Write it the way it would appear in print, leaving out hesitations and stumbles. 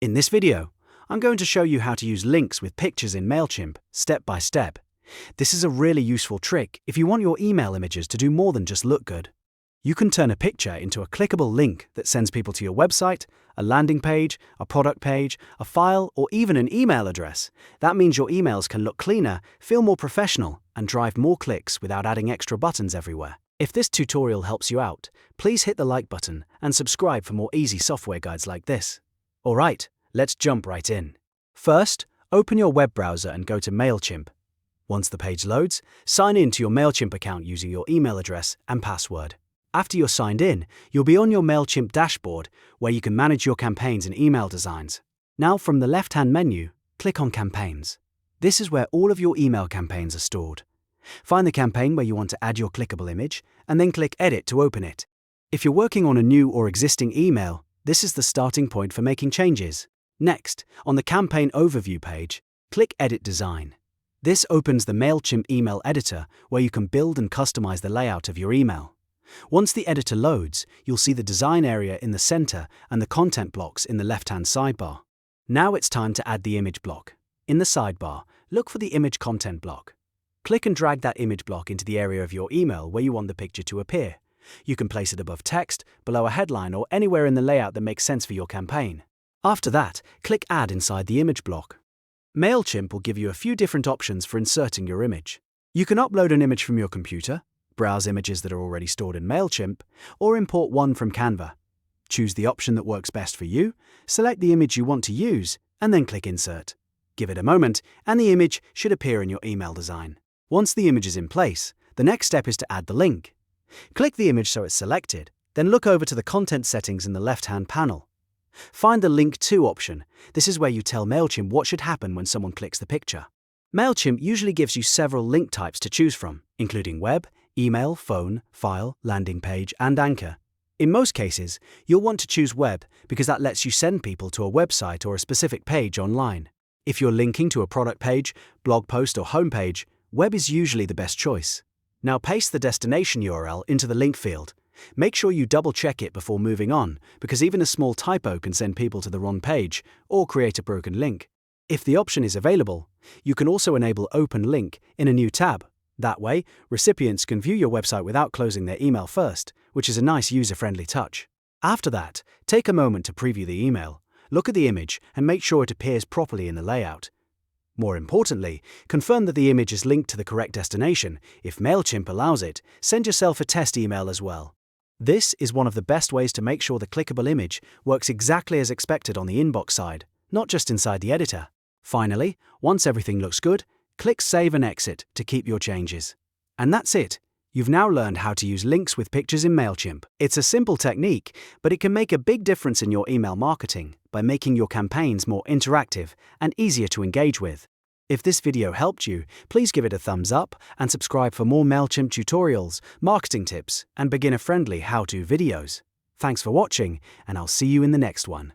In this video, I'm going to show you how to use links with pictures in MailChimp step by step. This is a really useful trick if you want your email images to do more than just look good. You can turn a picture into a clickable link that sends people to your website, a landing page, a product page, a file, or even an email address. That means your emails can look cleaner, feel more professional, and drive more clicks without adding extra buttons everywhere. If this tutorial helps you out, please hit the like button and subscribe for more easy software guides like this. Alright, let's jump right in. First, open your web browser and go to MailChimp. Once the page loads, sign in to your MailChimp account using your email address and password. After you're signed in, you'll be on your MailChimp dashboard where you can manage your campaigns and email designs. Now from the left-hand menu, click on Campaigns. This is where all of your email campaigns are stored. Find the campaign where you want to add your clickable image and then click Edit to open it. If you're working on a new or existing email, this is the starting point for making changes. Next, on the Campaign Overview page, click Edit Design. This opens the MailChimp email editor where you can build and customize the layout of your email. Once the editor loads, you'll see the design area in the center and the content blocks in the left-hand sidebar. Now it's time to add the image block. In the sidebar, look for the image content block. Click and drag that image block into the area of your email where you want the picture to appear. You can place it above text, below a headline, or anywhere in the layout that makes sense for your campaign. After that, click Add inside the image block. MailChimp will give you a few different options for inserting your image. You can upload an image from your computer, browse images that are already stored in MailChimp, or import one from Canva. Choose the option that works best for you, select the image you want to use, and then click Insert. Give it a moment, and the image should appear in your email design. Once the image is in place, the next step is to add the link. Click the image so it's selected, then look over to the content settings in the left-hand panel. Find the Link To option. This is where you tell MailChimp what should happen when someone clicks the picture. MailChimp usually gives you several link types to choose from, including web, email, phone, file, landing page, and anchor. In most cases, you'll want to choose web because that lets you send people to a website or a specific page online. If you're linking to a product page, blog post, or homepage, web is usually the best choice. Now paste the destination URL into the link field. Make sure you double-check it before moving on, because even a small typo can send people to the wrong page or create a broken link. If the option is available, you can also enable Open Link in a new tab. That way, recipients can view your website without closing their email first, which is a nice user-friendly touch. After that, take a moment to preview the email, look at the image, and make sure it appears properly in the layout. More importantly, confirm that the image is linked to the correct destination. If MailChimp allows it, send yourself a test email as well. This is one of the best ways to make sure the clickable image works exactly as expected on the inbox side, not just inside the editor. Finally, once everything looks good, click Save and Exit to keep your changes. And that's it. You've now learned how to use links with pictures in MailChimp. It's a simple technique, but it can make a big difference in your email marketing by making your campaigns more interactive and easier to engage with. If this video helped you, please give it a thumbs up and subscribe for more MailChimp tutorials, marketing tips, and beginner-friendly how-to videos. Thanks for watching, and I'll see you in the next one.